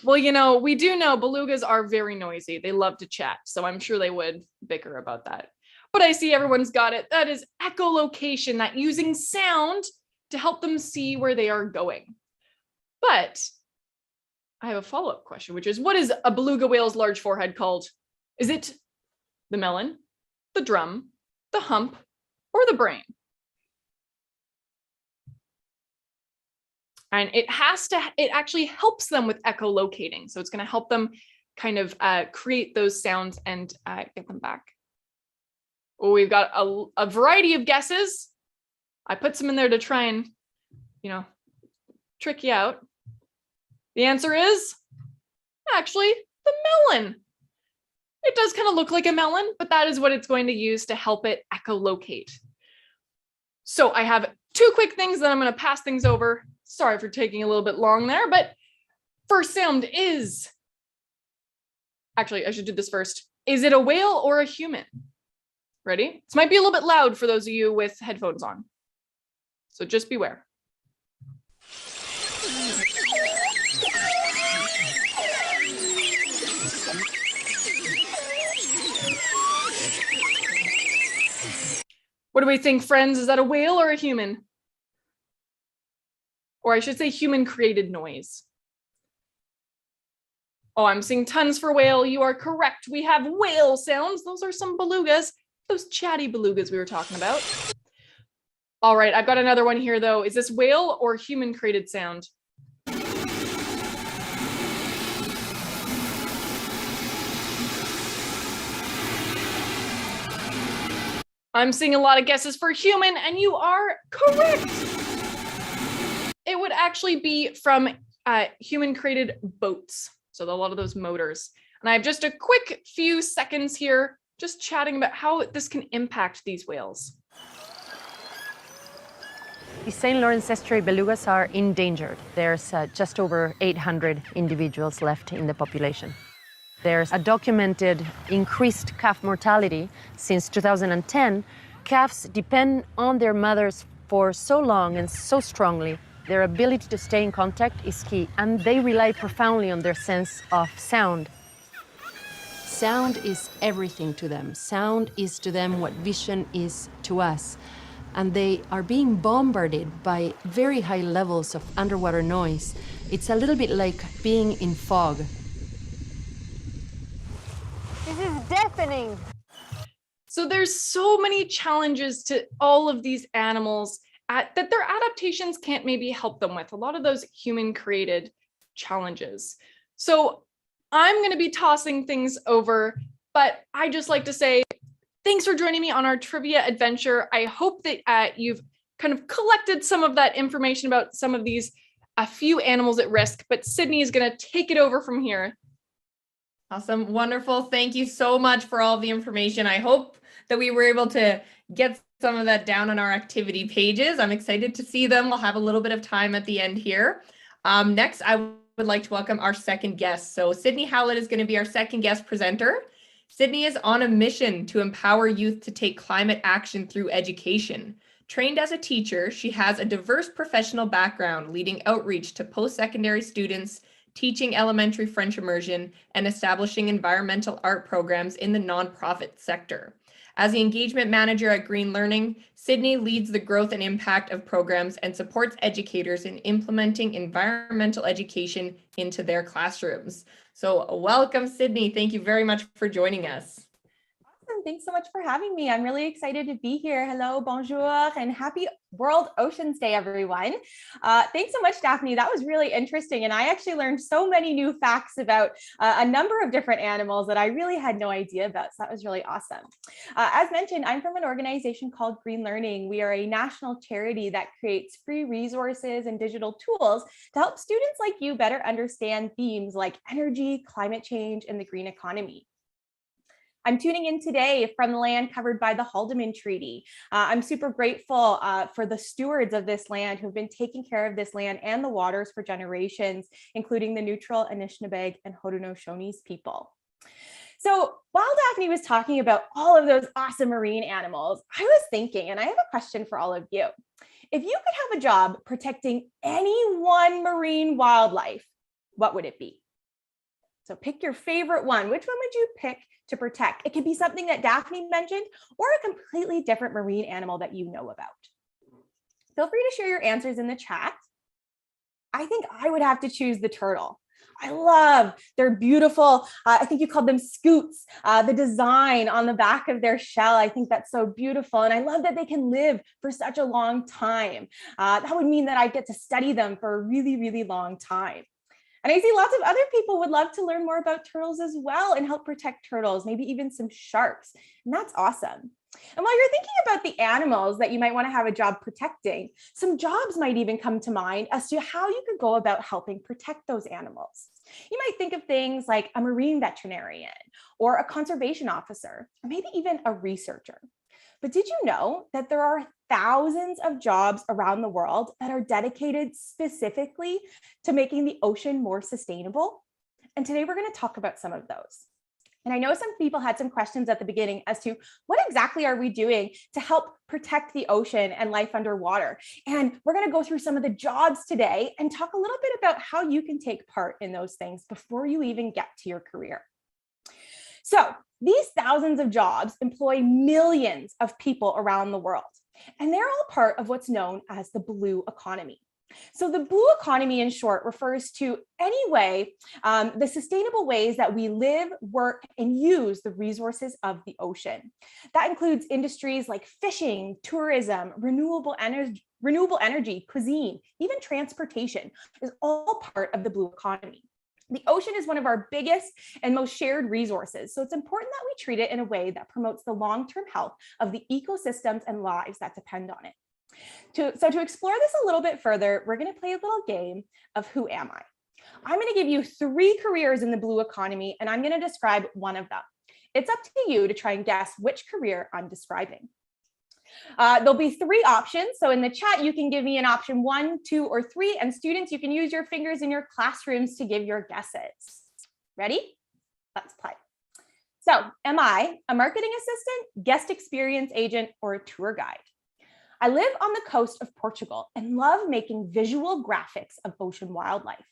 Well, we do know belugas are very noisy. They love to chat, so I'm sure they would bicker about that. But I see everyone's got it. That is echolocation, that using sound to help them see where they are going. But I have a follow-up question, which is, what is a beluga whale's large forehead called? Is it the melon, the drum, the hump, or the brain? And it actually helps them with echolocating. So it's going to help them kind of create those sounds and get them back. Oh, we've got a variety of guesses. I put some in there to try and, trick you out. The answer is actually the melon. It does kind of look like a melon, but that is what it's going to use to help it echolocate. So I have two quick things, then I'm going to pass things over. Sorry for taking a little bit long there, but first sound is, actually, I should do this first. Is it a whale or a human? Ready? This might be a little bit loud for those of you with headphones on, so just beware. What do we think, friends? Is that a whale or a human? Or I should say human-created noise. Oh, I'm seeing tons for whale. You are correct. We have whale sounds. Those are some belugas, those chatty belugas we were talking about. All right, I've got another one here, though. Is this whale or human-created sound? I'm seeing a lot of guesses for human, and you are correct. It would actually be from human-created boats. So a lot of those motors. And I have just a quick few seconds here, just chatting about how this can impact these whales.
The St. Lawrence estuary belugas are endangered. There's just over 800 individuals left in the population. There's a documented increased calf mortality since 2010. Calves depend on their mothers for so long and so strongly. Their ability to stay in contact is key, and they rely profoundly on their sense of sound.
Sound is everything to them. Sound is to them what vision is to us. And they are being bombarded by very high levels of underwater noise. It's a little bit like being in fog.
This is deafening.
So there's so many challenges to all of these animals that their adaptations can't maybe help them with. A lot of those human-created challenges. So I'm going to be tossing things over, but I just like to say thanks for joining me on our trivia adventure. I hope that you've kind of collected some of that information about some of these, a few animals at risk, but Sydney is going to take it over from here.
Awesome. Wonderful. Thank you so much for all of the information. I hope that we were able to get some of that down on our activity pages. I'm excited to see them. We'll have a little bit of time at the end here. Next, I would like to welcome our second guest. So Sydney Howlett is going to be our second guest presenter. Sydney is on a mission to empower youth to take climate action through education. Trained as a teacher, she has a diverse professional background, leading outreach to post-secondary students, teaching elementary French immersion, and establishing environmental art programs in the nonprofit sector. As the engagement manager at GreenLearning, Sydney leads the growth and impact of programs and supports educators in implementing environmental education into their classrooms. So welcome, Sydney. Thank you very much for joining us.
Awesome. Thanks so much for having me. I'm really excited to be here. Hello, bonjour, and happy World Oceans Day, everyone. Thanks so much, Daphne. That was really interesting. And I actually learned so many new facts about a number of different animals that I really had no idea about. So that was really awesome. As mentioned, I'm from an organization called GreenLearning. We are a national charity that creates free resources and digital tools to help students like you better understand themes like energy, climate change, and the green economy. I'm tuning in today from the land covered by the Haldeman Treaty. I'm super grateful for the stewards of this land who've been taking care of this land and the waters for generations, including the neutral Anishinaabe and Haudenosaunee people. So while Daphne was talking about all of those awesome marine animals, I was thinking, and I have a question for all of you. If you could have a job protecting any one marine wildlife, what would it be? So pick your favorite one. Which one would you pick to protect? It could be something that Daphne mentioned or a completely different marine animal that you know about. Feel free to share your answers in the chat. I think I would have to choose the turtle. I love their beautiful, I think you called them scoots, the design on the back of their shell. I think that's so beautiful. And I love that they can live for such a long time. That would mean that I get to study them for a really, really long time. And I see lots of other people would love to learn more about turtles as well and help protect turtles, maybe even some sharks. And that's awesome. And while you're thinking about the animals that you might want to have a job protecting, some jobs might even come to mind as to how you could go about helping protect those animals. You might think of things like a marine veterinarian or a conservation officer, or maybe even a researcher. But did you know that there are thousands of jobs around the world that are dedicated specifically to making the ocean more sustainable? And today we're going to talk about some of those. And I know some people had some questions at the beginning as to what exactly are we doing to help protect the ocean and life underwater? And we're going to go through some of the jobs today and talk a little bit about how you can take part in those things before you even get to your career. So these thousands of jobs employ millions of people around the world, and they're all part of what's known as the blue economy. So the blue economy, in short, refers to any way, the sustainable ways that we live, work, and use the resources of the ocean. That includes industries like fishing, tourism, renewable energy, cuisine, even transportation is all part of the blue economy. The ocean is one of our biggest and most shared resources, so it's important that we treat it in a way that promotes the long-term health of the ecosystems and lives that depend on it. So to explore this a little bit further, we're going to play a little game of Who Am I? I'm going to give you 3 careers in the blue economy, and I'm going to describe one of them. It's up to you to try and guess which career I'm describing. There'll be 3 options. So in the chat, you can give me an option 1, 2, or 3, and students, you can use your fingers in your classrooms to give your guesses. Ready? Let's play. So am I a marketing assistant, guest experience agent, or a tour guide? I live on the coast of Portugal and love making visual graphics of ocean wildlife.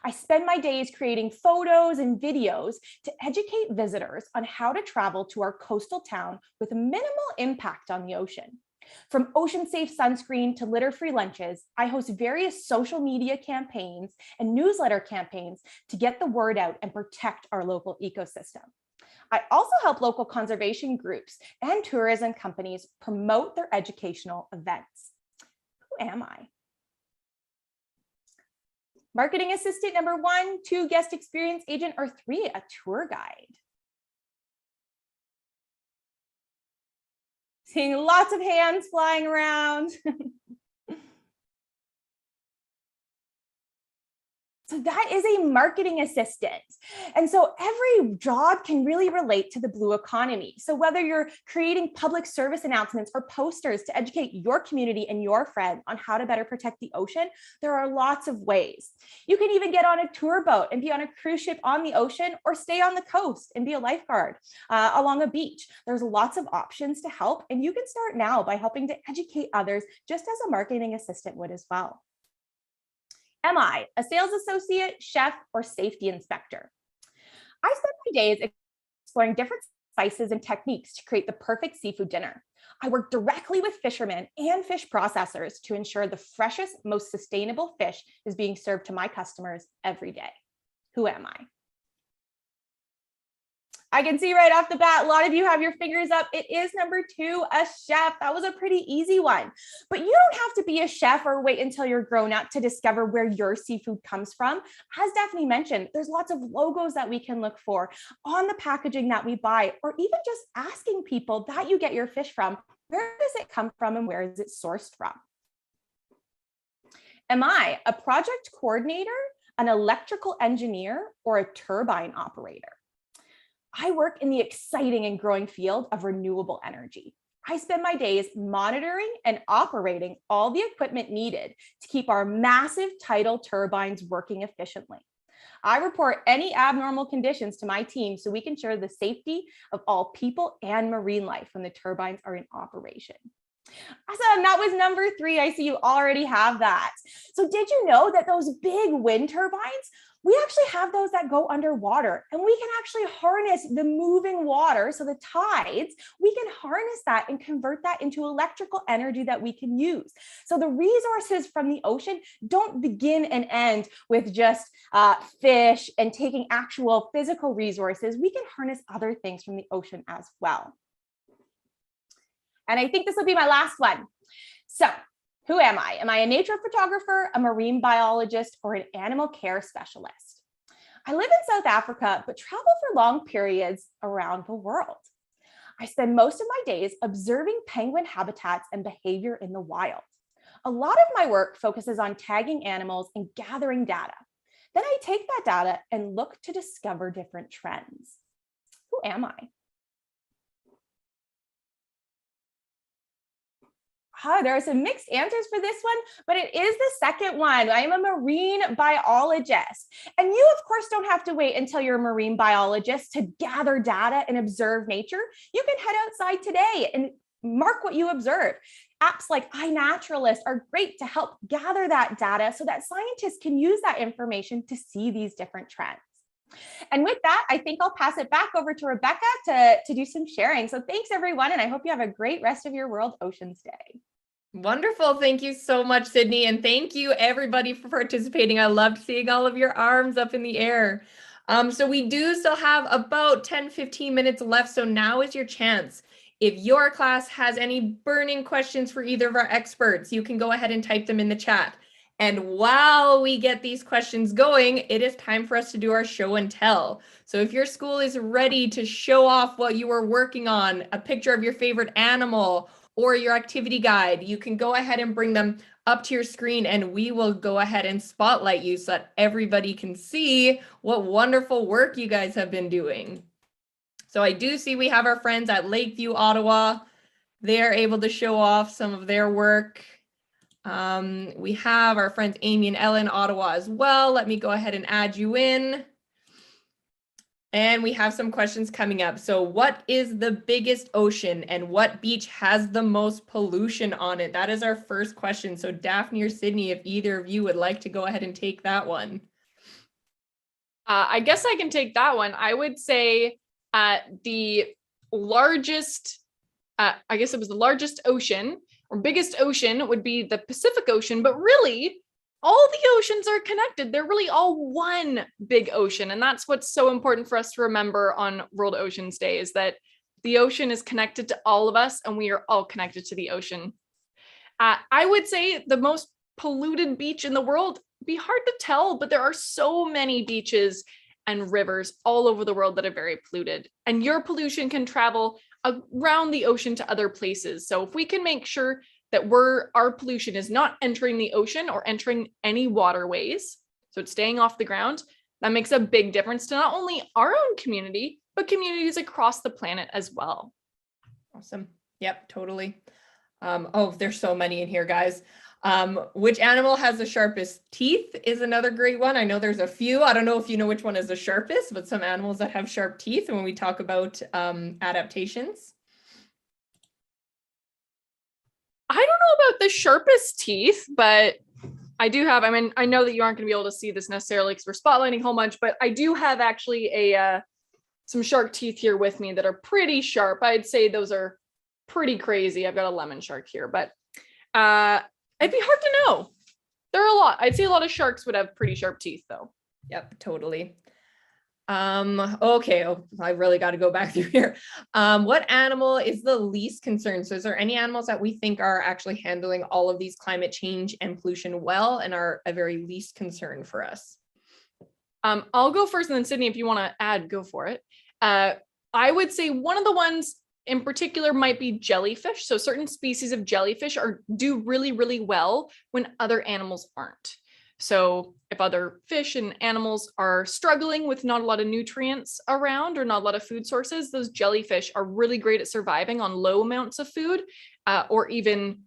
I spend my days creating photos and videos to educate visitors on how to travel to our coastal town with minimal impact on the ocean. From ocean-safe sunscreen to litter-free lunches, I host various social media campaigns and newsletter campaigns to get the word out and protect our local ecosystem. I also help local conservation groups and tourism companies promote their educational events. Who am I? Marketing assistant number 1, 2, guest experience agent, or 3, a tour guide? Seeing lots of hands flying around. So that is a marketing assistant. And so every job can really relate to the blue economy. So whether you're creating public service announcements or posters to educate your community and your friends on how to better protect the ocean, there are lots of ways. You can even get on a tour boat and be on a cruise ship on the ocean, or stay on the coast and be a lifeguard along a beach. There's lots of options to help, and you can start now by helping to educate others, just as a marketing assistant would as well. Am I a sales associate, chef, or safety inspector? I spend my days exploring different spices and techniques to create the perfect seafood dinner. I work directly with fishermen and fish processors to ensure the freshest, most sustainable fish is being served to my customers every day. Who am I? I can see right off the bat, a lot of you have your fingers up. It is number 2, a chef. That was a pretty easy one. But you don't have to be a chef or wait until you're grown up to discover where your seafood comes from. As Daphne mentioned, there's lots of logos that we can look for on the packaging that we buy, or even just asking people that you get your fish from, where does it come from and where is it sourced from? Am I a project coordinator, an electrical engineer, or a turbine operator? I work in the exciting and growing field of renewable energy. I spend my days monitoring and operating all the equipment needed to keep our massive tidal turbines working efficiently. I report any abnormal conditions to my team so we can ensure the safety of all people and marine life when the turbines are in operation. Awesome, that was number 3. I see you already have that. So did you know that those big wind turbines, we actually have those that go underwater, and we can actually harness the moving water. So the tides, we can harness that and convert that into electrical energy that we can use. So the resources from the ocean don't begin and end with just fish and taking actual physical resources. We can harness other things from the ocean as well. And I think this will be my last one. So who am I? Am I a nature photographer, a marine biologist, or an animal care specialist? I live in South Africa, but travel for long periods around the world. I spend most of my days observing penguin habitats and behavior in the wild. A lot of my work focuses on tagging animals and gathering data. Then I take that data and look to discover different trends. Who am I? There are some mixed answers for this one, but it is the second one. I am a marine biologist. And you, of course, don't have to wait until you're a marine biologist to gather data and observe nature. You can head outside today and mark what you observe. Apps like iNaturalist are great to help gather that data so that scientists can use that information to see these different trends. And with that, I think I'll pass it back over to Rebecca to do some sharing. So thanks, everyone, and I hope you have a great rest of your World Oceans Day.
Wonderful. Thank you so much, Sydney. And thank you, everybody, for participating. I loved seeing all of your arms up in the air. So we do still have about 10-15 minutes left. So now is your chance. If your class has any burning questions for either of our experts, you can go ahead and type them in the chat. And while we get these questions going, it is time for us to do our show and tell. So if your school is ready to show off what you are working on, a picture of your favorite animal or your activity guide, you can go ahead and bring them up to your screen and we will go ahead and spotlight you so that everybody can see what wonderful work you guys have been doing. So I do see we have our friends at Lakeview, Ottawa. They're able to show off some of their work. We have our friends Amy and Ella in Ottawa as well. Let me go ahead and add you in. And we have some questions coming up. So what is the biggest ocean and what beach has the most pollution on it? That is our first question. So Daphne or Sydney, if either of you would like to go ahead and take that one.
I guess I can take that one. I would say the largest, I guess it was the largest ocean or biggest ocean would be the Pacific Ocean, but really all the oceans are connected. They're really all one big ocean. And that's what's so important for us to remember on World Oceans Day is that the ocean is connected to all of us and we are all connected to the ocean. I would say the most polluted beach in the world, be hard to tell, but there are so many beaches and rivers all over the world that are very polluted. And your pollution can travel around the ocean to other places. So if we can make sure that our pollution is not entering the ocean or entering any waterways, so it's staying off the ground, that makes a big difference to not only our own community, but communities across the planet as well.
Awesome. Yep, totally. Oh, there's so many in here, guys. Which animal has the sharpest teeth is another great one. I know there's a few. I don't know if you know which one is the sharpest, but some animals that have sharp teeth when we talk about adaptations.
I don't know about the sharpest teeth, but I do have, I mean, I know that you aren't going to be able to see this necessarily because we're spotlighting a whole bunch, but I do have actually some shark teeth here with me that are pretty sharp. I'd say those are pretty crazy. I've got a lemon shark here, but it'd be hard to know. There are a lot. I'd say a lot of sharks would have pretty sharp teeth though.
Yep, totally. Okay, I really got to go back through here. What animal is the least concerned? So is there any animals that we think are actually handling all of these climate change and pollution well and are a very least concern for us?
I'll go first and then Sydney, if you want to add, go for it. I would say one of the ones in particular might be jellyfish. So certain species of jellyfish do really, really well when other animals aren't. So if other fish and animals are struggling with not a lot of nutrients around or not a lot of food sources, those jellyfish are really great at surviving on low amounts of food or even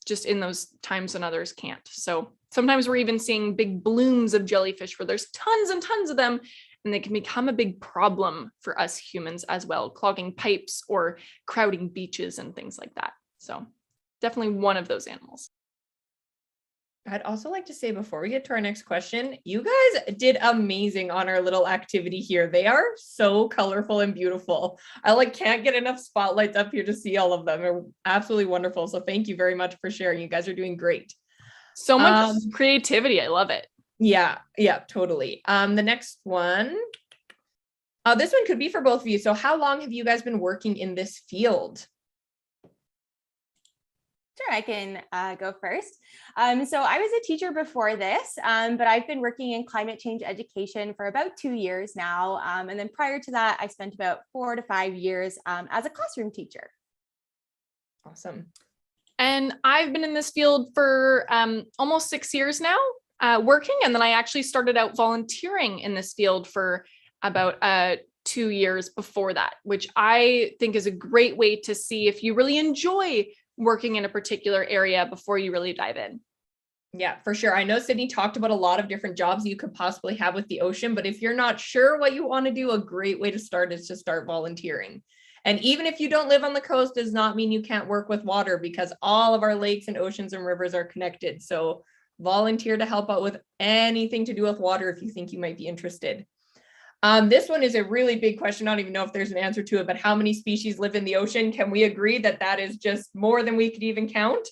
just in those times when others can't. So sometimes we're even seeing big blooms of jellyfish where there's tons and tons of them, and they can become a big problem for us humans as well, clogging pipes or crowding beaches and things like that. So definitely one of those animals.
I'd also like to say before we get to our next question, you guys did amazing on our little activity here. They are so colorful and beautiful. I can't get enough spotlights up here to see all of them. They're absolutely wonderful. So thank you very much for sharing. You guys are doing great.
So much creativity. I love it.
Yeah, totally. The next one. This one could be for both of you. So how long have you guys been working in this field?
Sure, I can go first. So I was a teacher before this, but I've been working in climate change education for about 2 years now. And then prior to that, I spent about 4 to 5 years as a classroom teacher.
Awesome.
And I've been in this field for almost 6 years now, working. And then I actually started out volunteering in this field for about 2 years before that, which I think is a great way to see if you really enjoy working in a particular area before you really dive in.
Yeah, for sure. I know Sydney talked about a lot of different jobs you could possibly have with the ocean, but if you're not sure what you want to do, a great way to start is to start volunteering. And even if you don't live on the coast, does not mean you can't work with water, because all of our lakes and oceans and rivers are connected. So volunteer to help out with anything to do with water if you think you might be interested. This one is a really big question. I don't even know if there's an answer to it, but how many species live in the ocean? Can we agree that that is just more than we could even count?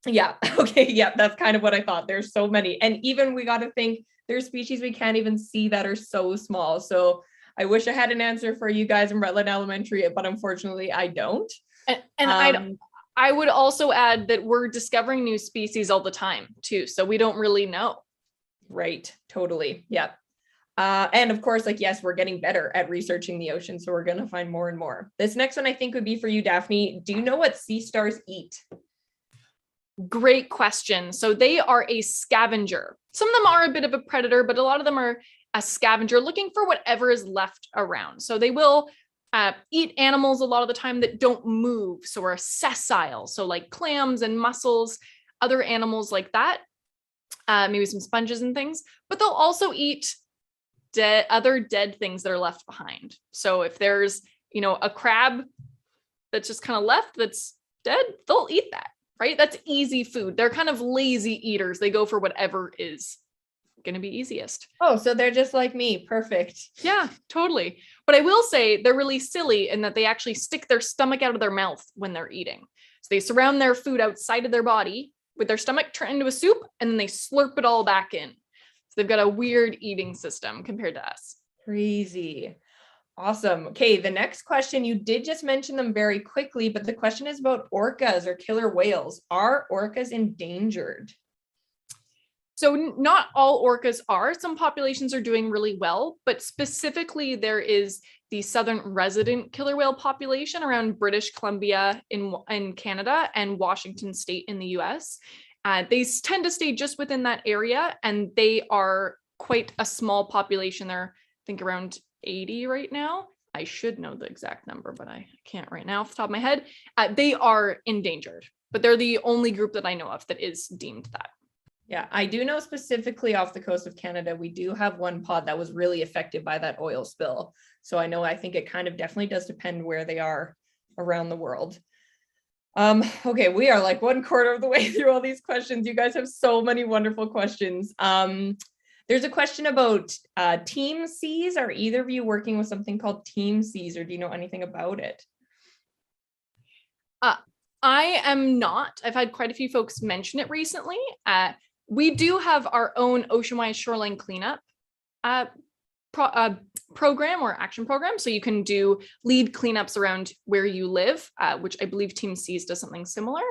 Yeah, okay, yeah, that's kind of what I thought. There's so many. And even we got to think there's species we can't even see that are so small. So I wish I had an answer for you guys in Rutland Elementary, but unfortunately I don't.
And I would also add that we're discovering new species all the time too. So we don't really know.
Right, totally, yeah. And of course, yes, we're getting better at researching the ocean, so we're going to find more and more. This next one I think would be for you, Daphne. Do you know what sea stars eat?
Great question. So they are a scavenger. Some of them are a bit of a predator, but a lot of them are a scavenger looking for whatever is left around. So they will eat animals a lot of the time that don't move. So are sessile. So like clams and mussels, other animals like that, maybe some sponges and things, but they'll also eat other dead things that are left behind. So if there's, a crab that's just kind of left that's dead, they'll eat that, right? That's easy food. They're kind of lazy eaters. They go for whatever is going to be easiest.
Oh, so they're just like me. Perfect.
Yeah, totally. But I will say they're really silly in that they actually stick their stomach out of their mouth when they're eating. So they surround their food outside of their body with their stomach turned into a soup, and then they slurp it all back in. They've got a weird eating system compared to us.
Crazy. Awesome. Okay, the next question, you did just mention them very quickly, but the question is about orcas or killer whales. Are orcas endangered?
So not all orcas are. Some populations are doing really well, but specifically there is the southern resident killer whale population around British Columbia in Canada and Washington State in the US. They tend to stay just within that area, and they are quite a small population. They're, I think, around 80 right now. I should know the exact number, but I can't right now off the top of my head. They are endangered, but they're the only group that I know of that is deemed that.
Yeah, I do know specifically off the coast of Canada, we do have one pod that was really affected by that oil spill. So I think it kind of definitely does depend where they are around the world. Okay, we are like 1/4 of the way through all these questions. You guys have so many wonderful questions. There's a question about Team Seas. Are either of you working with something called Team Seas, or do you know anything about it?
I am not. I've had quite a few folks mention it recently. We do have our own Ocean Wise shoreline cleanup program or action program. So you can do lead cleanups around where you live, which I believe Team Seas does something similar.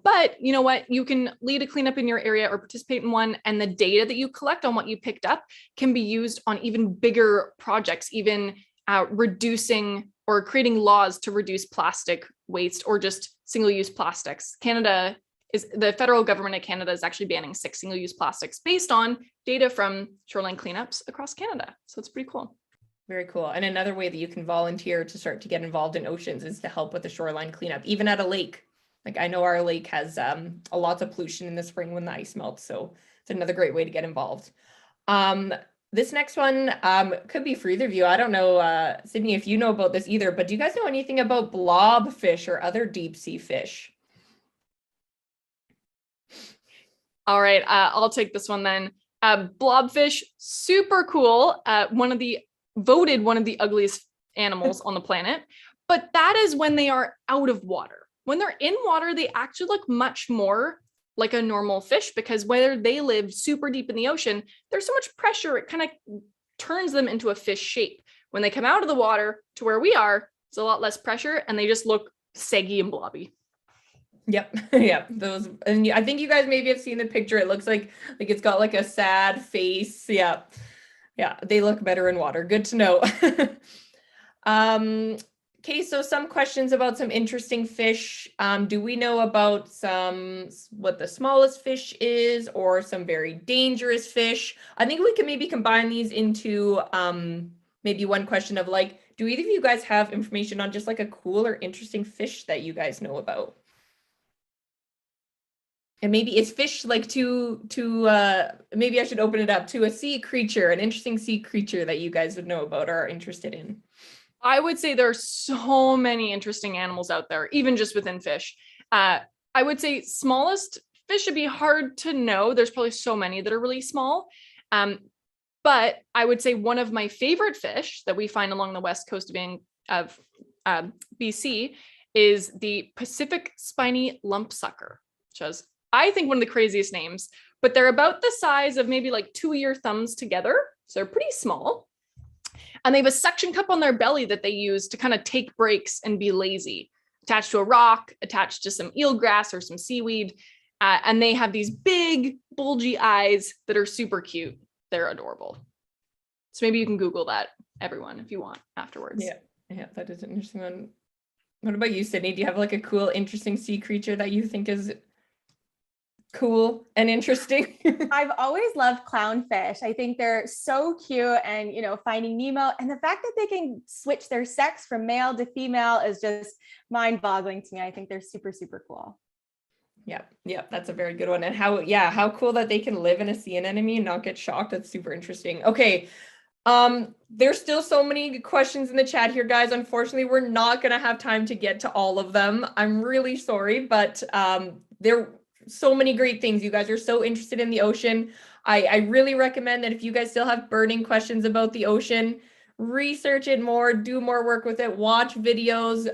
But you know what? You can lead a cleanup in your area or participate in one, and the data that you collect on what you picked up can be used on even bigger projects, even reducing or creating laws to reduce plastic waste or just single-use plastics. The federal government of Canada is actually banning 6 single-use plastics based on data from shoreline cleanups across Canada. So it's pretty cool.
Very cool. And another way that you can volunteer to start to get involved in oceans is to help with the shoreline cleanup, even at a lake. Like I know our lake has a lot of pollution in the spring when the ice melts. So it's another great way to get involved. This next one could be for either of you. I don't know, Sydney, if you know about this either, but do you guys know anything about blobfish or other deep sea fish?
All right, I'll take this one then. Blobfish, super cool. Voted one of the ugliest animals on the planet, but that is when they are out of water. When they're in water, they actually look much more like a normal fish, because where they live super deep in the ocean, there's so much pressure, it kind of turns them into a fish shape. When they come out of the water to where we are, it's a lot less pressure and they just look saggy and blobby.
Yep. Yep. Those, and I think you guys maybe have seen the picture. It looks like it's got like a sad face. Yeah. Yeah. They look better in water. Good to know. Okay. So some questions about some interesting fish. Do we know about what the smallest fish is, or some very dangerous fish? I think we can maybe combine these into, maybe one question of like, do either of you guys have information on just like a cool or interesting fish that you guys know about? And maybe is fish like maybe I should open it up to a sea creature, an interesting sea creature that you guys would know about or are interested in.
I would say there are so many interesting animals out there, even just within fish. I would say smallest fish should be hard to know. There's probably so many that are really small. But I would say one of my favorite fish that we find along the west coast of BC is the Pacific spiny lumpsucker, which is, I think, one of the craziest names, but they're about the size of maybe like 2 of your thumbs together. So they're pretty small. And they have a suction cup on their belly that they use to kind of take breaks and be lazy, attached to a rock, attached to some eelgrass or some seaweed. And they have these big bulgy eyes that are super cute. They're adorable. So maybe you can Google that, everyone, if you want afterwards.
Yeah, that is an interesting one. What about you, Sydney? Do you have like a cool, interesting sea creature that you think is cool and interesting?
I've always loved clownfish. I think they're so cute, and Finding Nemo, and the fact that they can switch their sex from male to female is just mind-boggling to me. I think they're super, super cool.
Yeah, that's a very good one. And how cool that they can live in a sea anemone and not get shocked. That's super interesting. Okay. There's still so many questions in the chat here, guys. Unfortunately, we're not going to have time to get to all of them. I'm really sorry, but there are so many great things. You guys are so interested in the ocean. I really recommend that if you guys still have burning questions about the ocean, research it more, do more work with it, watch videos,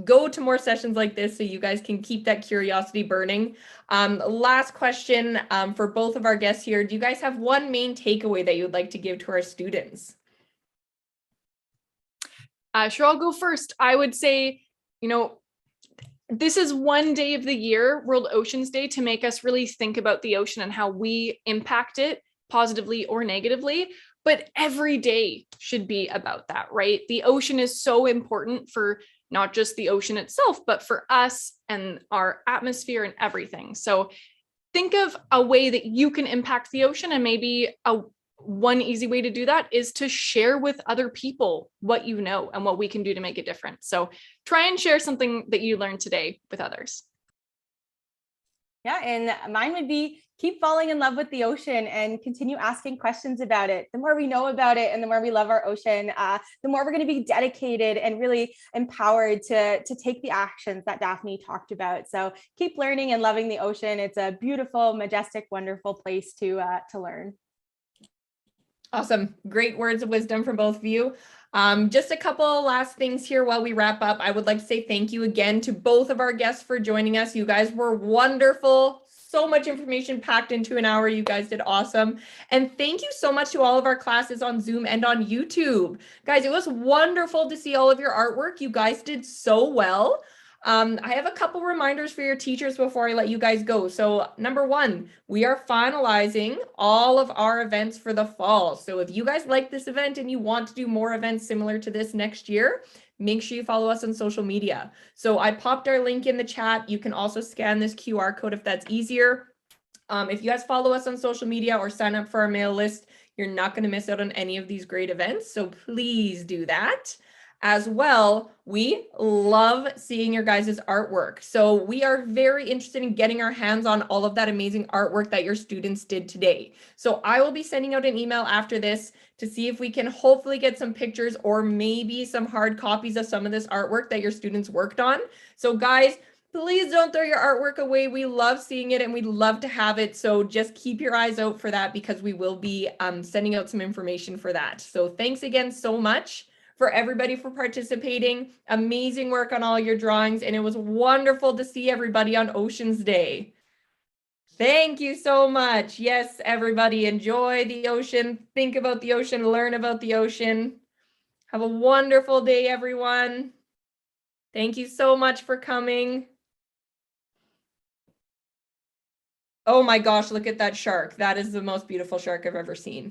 go to more sessions like this so you guys can keep that curiosity burning. Last question for both of our guests here. Do you guys have one main takeaway that you would like to give to our students?
Sure, I'll go first. I would say, this is one day of the year, World Oceans Day, to make us really think about the ocean and how we impact it positively or negatively. But every day should be about that, right? The ocean is so important for not just the ocean itself, but for us and our atmosphere and everything. So think of a way that you can impact the ocean, and maybe one easy way to do that is to share with other people what you know and what we can do to make a difference. So try and share something that you learned today with others.
Yeah, and mine would be keep falling in love with the ocean and continue asking questions about it. The more we know about it and the more we love our ocean, the more we're going to be dedicated and really empowered to take the actions that Daphne talked about. So keep learning and loving the ocean. It's a beautiful, majestic, wonderful place to learn.
Awesome. Great words of wisdom from both of you. Just a couple last things here while we wrap up. I would like to say thank you again to both of our guests for joining us. You guys were wonderful. So much information packed into an hour. You guys did awesome. And thank you so much to all of our classes on Zoom and on YouTube. Guys, it was wonderful to see all of your artwork. You guys did so well. I have a couple reminders for your teachers before I let you guys go. So number one, we are finalizing all of our events for the fall. So if you guys like this event and you want to do more events similar to this next year, make sure you follow us on social media. So I popped our link in the chat. You can also scan this QR code if that's easier. If you guys follow us on social media or sign up for our mail list, you're not going to miss out on any of these great events. So please do that. As well, we love seeing your guys' artwork. So we are very interested in getting our hands on all of that amazing artwork that your students did today. So I will be sending out an email after this to see if we can hopefully get some pictures or maybe some hard copies of some of this artwork that your students worked on. So guys, Please don't throw your artwork away. We love seeing it and we'd love to have it. So just keep your eyes out for that because we will be sending out some information for that. So thanks again so much for everybody for participating. Amazing work on all your drawings. And it was wonderful to see everybody on Ocean's Day. Thank you so much. Yes, everybody, enjoy the ocean. Think about the ocean, learn about the ocean. Have a wonderful day, everyone. Thank you so much for coming. Oh my gosh, look at that shark. That is the most beautiful shark I've ever seen.